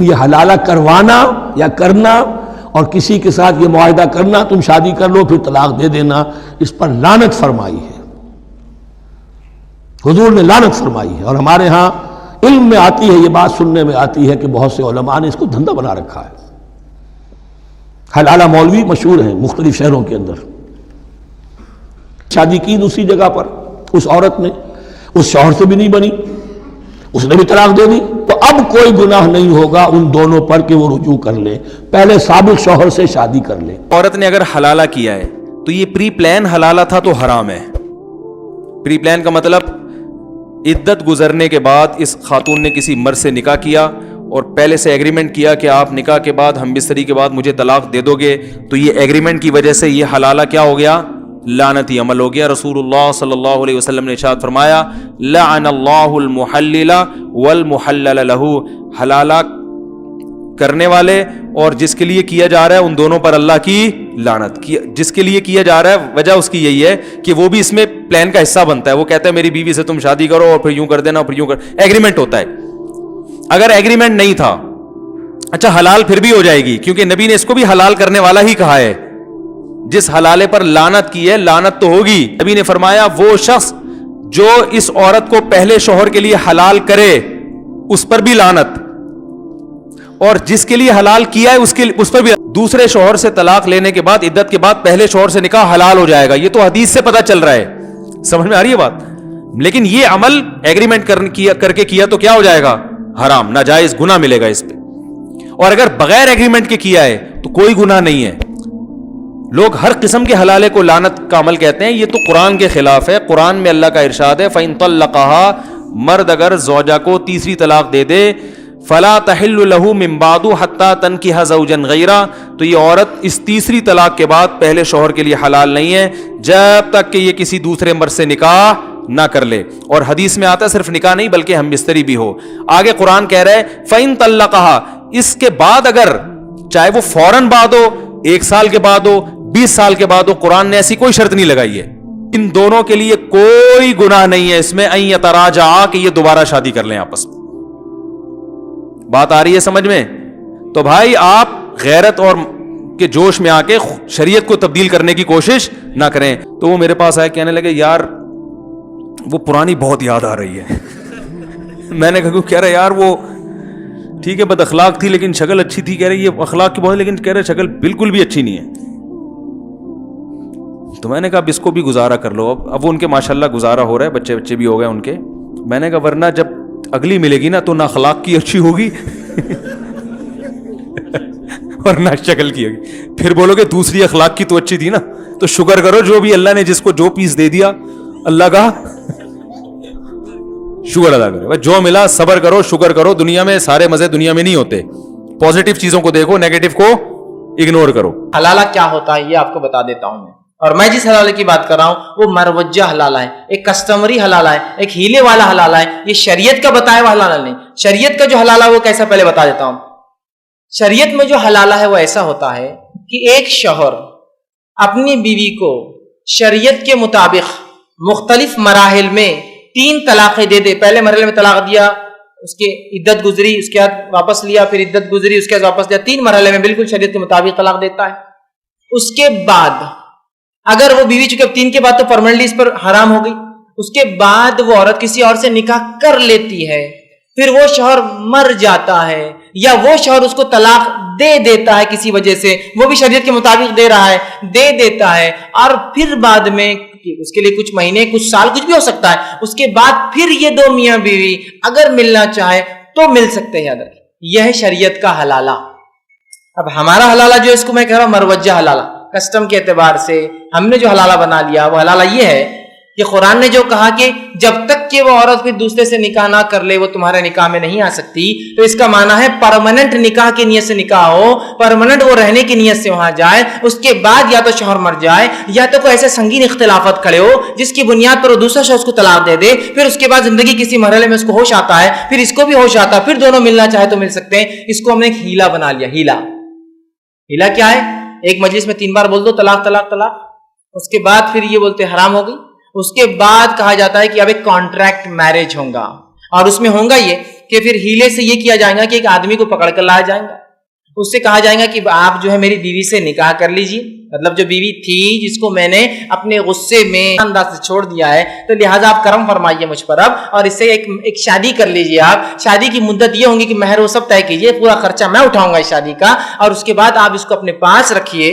یہ حلالہ کروانا یا کرنا اور کسی کے ساتھ یہ معاہدہ کرنا تم شادی کر لو پھر طلاق دے دینا، اس پر لعنت فرمائی ہے، حضور نے لعنت فرمائی ہے۔ اور ہمارے ہاں علم میں آتی ہے، یہ بات سننے میں آتی ہے کہ بہت سے علماء نے اس کو دھندا بنا رکھا ہے۔ حلالہ مولوی مشہور ہیں مختلف شہروں کے اندر، شادی کی دوسری جگہ پر اس عورت نے، اس شوہر سے بھی نہیں بنی، اس نے بھی طلاق دے دی، تو اب کوئی گناہ نہیں ہوگا ان دونوں پر کہ وہ رجوع کر لیں، پہلے سابق شوہر سے شادی کر لیں۔ عورت نے اگر حلالہ کیا ہے تو یہ پری پلان حلالہ تھا تو حرام ہے۔ پری پلان کا مطلب عدت گزرنے کے بعد اس خاتون نے کسی مرد سے نکاح کیا اور پہلے سے ایگریمنٹ کیا کہ آپ نکاح کے بعد ہم بستری کے بعد مجھے طلاق دے دو گے، تو یہ ایگریمنٹ کی وجہ سے یہ حلالہ کیا ہو گیا؟ لعنتی عمل ہو گیا۔ رسول اللہ صلی اللہ علیہ وسلم نے ارشاد فرمایا لعن اللہ المحلل والمحلل لہ، حلالہ کرنے والے اور جس کے لیے کیا جا رہا ہے ان دونوں پر اللہ کی لعنت۔ جس کے لیے کیا جا رہا ہے وجہ اس کی یہی ہے کہ وہ بھی اس میں پلان کا حصہ بنتا ہے، وہ کہتا ہے میری بیوی سے تم شادی کرو اور پھر یوں کر دینا اور پھر یوں کر، ایگریمنٹ ہوتا ہے۔ اگر ایگریمنٹ نہیں تھا، اچھا حلال پھر بھی ہو جائے گی، کیونکہ نبی نے اس کو بھی حلال کرنے والا ہی کہا ہے۔ جس حلالے پر لعنت کی ہے لعنت تو ہوگی۔ نبی نے فرمایا وہ شخص جو اس عورت کو پہلے شوہر کے لیے حلال کرے اس پر بھی لعنت، اور جس کے لیے حلال کیا ہے اس پر بھی۔ دوسرے شوہر سے طلاق لینے کے بعد عدت کے بعد پہلے شوہر سے نکاح حلال ہو جائے گا، یہ تو حدیث سے پتہ چل رہا ہے، سمجھ میں آ رہی ہے بات؟ لیکن یہ عمل ایگریمنٹ کر کے کیا تو کیا ہو جائے گا؟ حرام، ناجائز، گناہ ملے گا اس پہ۔ اور اگر بغیر ایگریمنٹ کے کیا ہے تو کوئی گناہ نہیں ہے۔ لوگ ہر قسم کے حلالے کو لعنت کا عمل کہتے ہیں، یہ تو قرآن کے خلاف ہے۔ قرآن میں اللہ کا ارشاد ہے فَإِن طَلَّقَهَا، مرد اگر زوجہ کو تیسری طلاق دے دے، فَلَا تَحِلُّ لَهُ مِن بَعْدُ حَتَّى تَنكِحَ زَوْجًا غَيْرَهُ، تو یہ عورت اس تیسری طلاق کے بعد پہلے شوہر کے لیے حلال نہیں ہے جب تک کہ یہ کسی دوسرے مرد سے نکاح نہ کر لے۔ اور حدیث میں آتا ہے صرف نکاح نہیں بلکہ ہم بستری بھی ہو۔ آگے قرآن کہہ رہا ہے فَإِن طَلَّقَهَا، اس کے بعد اگر چاہے وہ فوراً بعد ہو، 1 سال کے بعد ہو، 20 سال کے بعد ہو، قرآن نے ایسی کوئی شرط نہیں لگائی ہے۔ ان دونوں کے لیے کوئی گناہ نہیں ہے اس میں ان یتراجعا، کہ یہ دوبارہ شادی کر لیں آپس میں۔ بات آ رہی ہے سمجھ میں؟ تو بھائی آپ غیرت اور کے جوش میں آ کے شریعت کو تبدیل کرنے کی کوشش نہ کریں۔ تو وہ میرے پاس آئے کہنے لگے یار وہ پرانی بہت یاد آ رہی ہے۔ میں نے کہا کہہ رہا یار وہ ٹھیک ہے بد اخلاق تھی لیکن شکل اچھی تھی، کہہ رہی یہ اخلاق کی بہت، لیکن کہہ رہے شکل بالکل بھی اچھی نہیں ہے۔ تو میں نے کہا اب اس کو بھی گزارا کر لو۔ اب وہ ان کے ماشاءاللہ گزارا ہو رہا ہے، بچے بھی ہو گئے ان کے۔ میں نے کہا ورنہ جب اگلی ملے گی نا تو نہ اخلاق کی اچھی ہوگی اور نہ شکل کی ہوگی، پھر بولو کہ دوسری اخلاق کی تو اچھی تھی نا۔ تو شکر کرو جو بھی اللہ نے جس کو جو پیس دے دیا اللہ کا شکر ادا کرو، جو ملا صبر کرو، شکر کرو۔ دنیا میں سارے مزے دنیا میں نہیں ہوتے، پازیٹیو چیزوں کو دیکھو، نیگیٹو کو اگنور کرو۔ حلالہ کیا ہوتا ہے یہ آپ کو بتا دیتا ہوں میں، اور میں جس حلالے کی بات کر رہا ہوں وہ مروجہ حلالہ ہے، ایک کسٹمری حلالہ ہے، ایک ہیلے والا حلالہ ہے۔ یہ شریعت کا بتایا ہوا حلالہ نہیں۔ شریعت کا جو حلالہ ہے وہ کیسا پہلے بتا دیتا ہوں۔ شریعت میں جو حلالہ ہے وہ ایسا ہوتا ہے کہ ایک شوہر اپنی بیوی کو شریعت کے مطابق مختلف مراحل میں 3 طلاقیں دے دے۔ پہلے مرحلے میں طلاق دیا، اس کی عدت گزری، اس کے بعد واپس لیا، پھر عدت گزری، اس کے بعد واپس لیا، 3 مرحلے میں بالکل شریعت کے مطابق طلاق دیتا ہے۔ اس کے بعد اگر وہ بیوی، چونکہ اب 3 کے بعد تو پرماننٹلی اس پر حرام ہو گئی، اس کے بعد وہ عورت کسی اور سے نکاح کر لیتی ہے، پھر وہ شوہر مر جاتا ہے یا وہ شوہر اس کو طلاق دے دیتا ہے کسی وجہ سے، وہ بھی شریعت کے مطابق دے رہا ہے، دے دیتا ہے، اور پھر بعد میں اس کے لیے کچھ مہینے، کچھ سال، کچھ بھی ہو سکتا ہے، اس کے بعد پھر یہ 2 میاں بیوی اگر ملنا چاہے تو مل سکتے ہیں۔ یہ ہے شریعت کا حلالہ۔ اب ہمارا حلالہ جو اس کو میں کہہ رہا ہوں مروجہ حلالہ، کسٹم کے اعتبار سے ہم نے جو حلالہ بنا لیا وہ حلالہ یہ ہے کہ قرآن نے جو کہا کہ جب تک کہ وہ عورت پھر دوسرے سے نکاح نہ کر لے وہ تمہارے نکاح میں نہیں آ سکتی، تو اس کا معنی ہے پرماننٹ نکاح کی نیت سے نکاح ہو، پرماننٹ وہ رہنے کی نیت سے وہاں جائے، اس کے بعد یا تو شوہر مر جائے یا تو کوئی ایسے سنگین اختلافات کھڑے ہو جس کی بنیاد پر وہ دوسرا شخص کو طلاق دے دے، پھر اس کے بعد زندگی کسی مرحلے میں اس کو ہوش آتا ہے، پھر اس کو بھی ہوش آتا ہے، پھر دونوں ملنا چاہے تو مل سکتے ہیں۔ اس کو ہم نے ایک ہیلا بنا لیا۔ ہیلا کیا ہے؟ ایک مجلس میں 3 بار بول دو طلاق طلاق طلاق، اس کے بعد پھر یہ بولتے حرام ہو گئی، اس کے بعد کہا جاتا ہے کہ اب ایک کانٹریکٹ میرج ہوگا، اور اس میں ہوگا یہ کہ پھر ہیلے سے یہ کیا جائے گا کہ ایک آدمی کو پکڑ کر لایا جائے گا, اس سے کہا جائے گا کہ آپ جو ہے میری بیوی سے نکاح کر لیجیے, مطلب جو بیوی تھی جس کو میں نے اپنے غصے میں انداز سے چھوڑ دیا ہے, تو لہٰذا آپ کرم فرمائیے مجھ پر اب, اور اس سے ایک شادی کر لیجیے. آپ شادی کی مدت یہ ہوں گی کہ مہر وہ سب طے کیجیے, پورا خرچہ میں اٹھاؤں گا اس شادی کا, اور اس کے بعد آپ اس کو اپنے پاس رکھیے.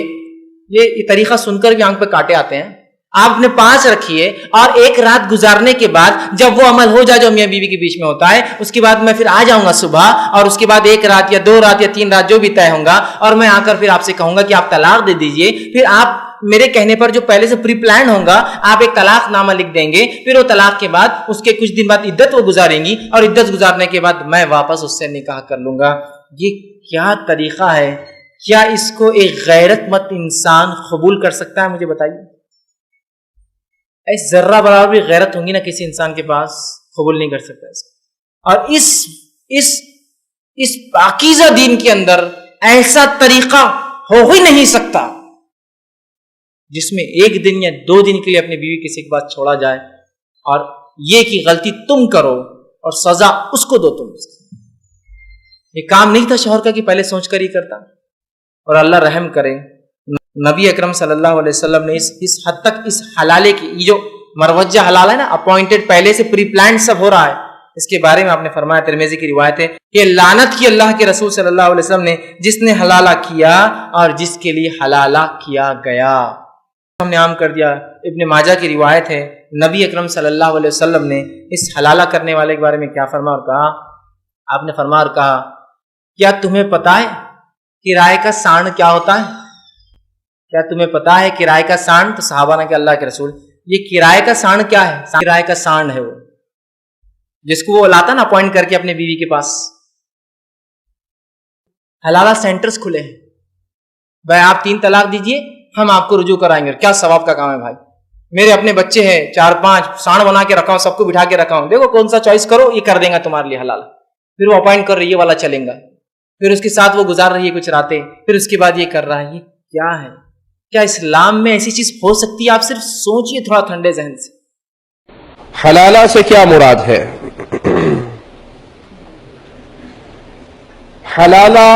یہ طریقہ سن کر بھی آنکھ پہ کاٹے آتے ہیں. آپ اپنے پاس رکھیے اور ایک رات گزارنے کے بعد جب وہ عمل ہو جائے جو میاں بیوی کے بیچ میں ہوتا ہے, اس کے بعد میں پھر آ جاؤں گا صبح, اور اس کے بعد 1 رات یا 2 رات یا 3 رات جو بھی طے ہوں گا, اور میں آ کر پھر آپ سے کہوں گا کہ آپ طلاق دے دیجئے. پھر آپ میرے کہنے پر جو پہلے سے پری پلان ہوگا آپ ایک طلاق نامہ لکھ دیں گے. پھر وہ طلاق کے بعد اس کے کچھ دن بعد عدت وہ گزاریں گی, اور عدت گزارنے کے بعد میں واپس اس سے نکاح کر لوں گا. یہ کیا طریقہ ہے؟ کیا اس کو ایک غیرت مند انسان قبول کر سکتا ہے؟ مجھے بتائیے. ایس ذرہ برابر بھی غیرت ہوں گی نا کسی انسان کے پاس, قبول نہیں کر سکتا اس کو. اور اس پاکیزہ دین کے اندر ایسا طریقہ ہو ہی نہیں سکتا جس میں 1 دن یا 2 دن کے لیے اپنی بیوی کسی کے پاس چھوڑا جائے, اور یہ کہ غلطی تم کرو اور سزا اس کو دو. تم یہ کام نہیں تھا شوہر کا کہ پہلے سوچ کر ہی کرتا. اور اللہ رحم کرے, نبی اکرم صلی اللہ علیہ وسلم نے اس حد تک اس حلالے کی, یہ جو مروجہ حلال ہے نا, اپوائنٹڈ پہلے سے پری پلانڈ سب ہو رہا ہے, اس کے بارے میں آپ نے فرمایا, ترمذی کی روایت ہے کہ لعنت کی اللہ کے رسول صلی اللہ علیہ وسلم نے جس نے حلالہ کیا اور جس کے لیے حلالہ کیا گیا. ہم نے عام کر دیا. ابن ماجہ کی روایت ہے, نبی اکرم صلی اللہ علیہ وسلم نے اس حلالہ کرنے والے کے بارے میں کیا فرمایا اور کہا؟ آپ نے فرمایا اور کہا, کیا تمہیں پتا ہے کرائے کا سانڈ کیا ہوتا ہے؟ کیا تمہیں پتا ہے کرائے کا سانڈ؟ تو صحابہ نے کہ اللہ کے رسول, یہ کرائے کا سانڈ کیا ہے؟ کرائے کا سانڈ ہے وہ جس کو وہ لاتا نا اپوائنٹ کر کے اپنے بیوی کے پاس. حلالہ سینٹرز کھلے ہیں, بھائی آپ 3 طلاق دیجئے, ہم آپ کو رجوع کرائیں گے. کیا ثواب کا کام ہے بھائی. میرے اپنے بچے ہیں 4-5, سانڈ بنا کے رکھا ہوں, سب کو بٹھا کے رکھا ہوں, دیکھو کون سا چوائس کرو, یہ کر دیں گا تمہارے لیے حلال. پھر وہ اپوائنٹ کر رہی ہے والا چلیں گا, پھر اس کے ساتھ وہ گزار رہی ہے کچھ راتیں, پھر اس کے بعد یہ کر رہا ہے. یہ کیا ہے؟ کیا اسلام میں ایسی چیز ہو سکتی ہے؟ آپ صرف سوچئے تھوڑا ٹھنڈے ذہن سے. حلالہ سے کیا مراد ہے؟ حلالہ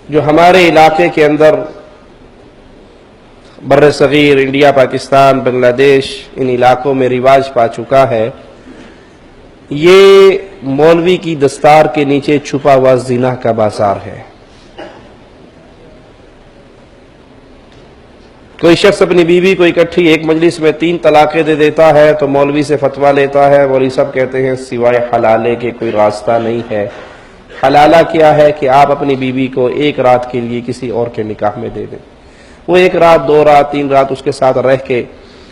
جو ہمارے علاقے کے اندر بر صغیر انڈیا, پاکستان, بنگلہ دیش, ان علاقوں میں رواج پا چکا ہے, یہ مولوی کی دستار کے نیچے چھپا ہوا زنا کا بازار ہے. کوئی شخص اپنی بیوی کو اکٹھی ایک مجلس میں 3 طلاقیں دے دیتا ہے تو مولوی سے فتویٰ لیتا ہے. مولوی صاحب کہتے ہیں سوائے حلالے کے کوئی راستہ نہیں ہے. حلالہ کیا ہے کہ آپ اپنی بیوی کو 1 رات کے لیے کسی اور کے نکاح میں دے دیں. وہ 1 رات 2 رات 3 رات اس کے ساتھ رہ کے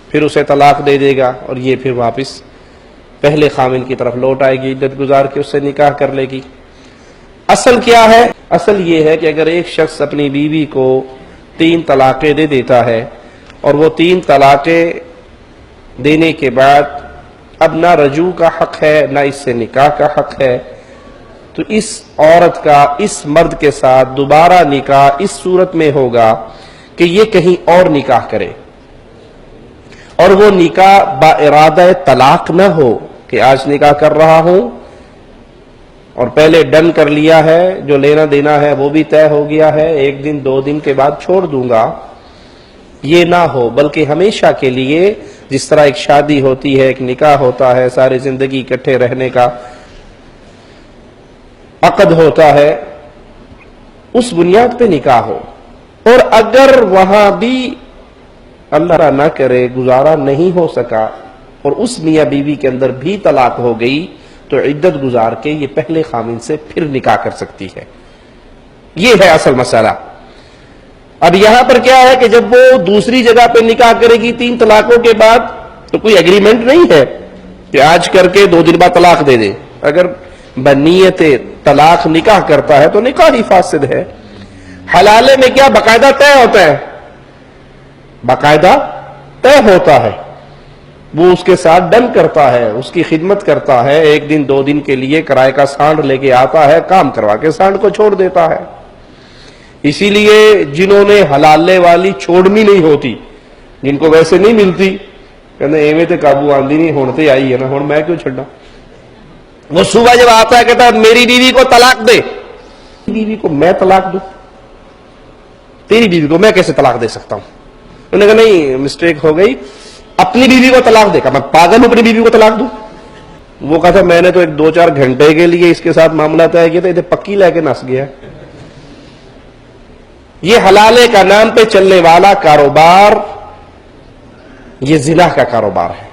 پھر اسے طلاق دے دے گا, اور یہ پھر واپس پہلے خامن کی طرف لوٹ آئے گی, عدت گزار کے اس سے نکاح کر لے گی. اصل کیا ہے؟ اصل یہ ہے کہ اگر ایک شخص اپنی بیوی کو 3 طلاقیں دے دیتا ہے, اور وہ 3 طلاقیں دینے کے بعد اب نہ رجوع کا حق ہے نہ اس سے نکاح کا حق ہے, تو اس عورت کا اس مرد کے ساتھ دوبارہ نکاح اس صورت میں ہوگا کہ یہ کہیں اور نکاح کرے, اور وہ نکاح با ارادہ طلاق نہ ہو کہ آج نکاح کر رہا ہوں اور پہلے ڈن کر لیا ہے, جو لینا دینا ہے وہ بھی طے ہو گیا ہے, 1 دن 2 دن کے بعد چھوڑ دوں گا, یہ نہ ہو. بلکہ ہمیشہ کے لیے جس طرح ایک شادی ہوتی ہے, ایک نکاح ہوتا ہے, ساری زندگی اکٹھے رہنے کا عقد ہوتا ہے, اس بنیاد پہ نکاح ہو. اور اگر وہاں بھی اللہ نہ کرے گزارا نہیں ہو سکا اور اس میاں بیوی کے اندر بھی طلاق ہو گئی, تو عدت گزار کے یہ پہلے خامن سے پھر نکاح کر سکتی ہے. یہ ہے اصل مسئلہ. اب یہاں پر کیا ہے کہ جب وہ دوسری جگہ پہ نکاح کرے گی 3 طلاقوں کے بعد, تو کوئی ایگریمنٹ نہیں ہے کہ آج کر کے 2 دن بعد طلاق دے دے. اگر بنیت طلاق نکاح کرتا ہے تو نکاح ہی فاسد ہے. حلالے میں کیا باقاعدہ طے ہوتا ہے, باقاعدہ طے ہوتا ہے, وہ اس کے ساتھ ڈن کرتا ہے, اس کی خدمت کرتا ہے, 1 دن 2 دن کے لیے کرائے کا سانڈ لے کے آتا ہے, کام کروا کے سانڈ کو چھوڑ دیتا ہے. اسی لیے جنہوں نے حلالے والی چھوڑنی نہیں ہوتی, جن کو ویسے نہیں ملتی, کہتے ایویں تے قابو آندی نہیں, ہون تے آئی ہے نا, ہون میں کیوں چھڑنا, وہ صبح جب آتا ہے کہتا ہے میری بیوی کو طلاق دے. بیوی کو میں طلاق دوں؟ تیری بیوی کو میں کیسے طلاق دے سکتا ہوں؟ انہوں نے کہا نہیں مسٹیک ہو گئی, اپنی بیوی کو طلاق دے. کہا میں پاگل ہوں اپنی بیوی کو طلاق دوں؟ وہ کہا تھا میں نے تو ایک 2-4 گھنٹے کے لیے اس کے ساتھ معاملہ طے کیا تھا, ادھر پکی لے کے نس گیا. یہ حلالے کا نام پہ چلنے والا کاروبار یہ زنا کا کاروبار ہے.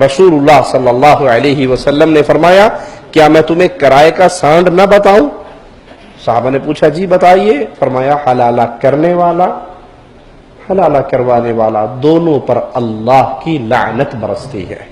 رسول اللہ صلی اللہ علیہ وسلم نے فرمایا کیا میں تمہیں کرائے کا سانڈ نہ بتاؤں؟ صحابہ نے پوچھا جی بتائیے. فرمایا حلالہ کرنے والا حلالہ کروانے والا دونوں پر اللہ کی لعنت برستی ہے.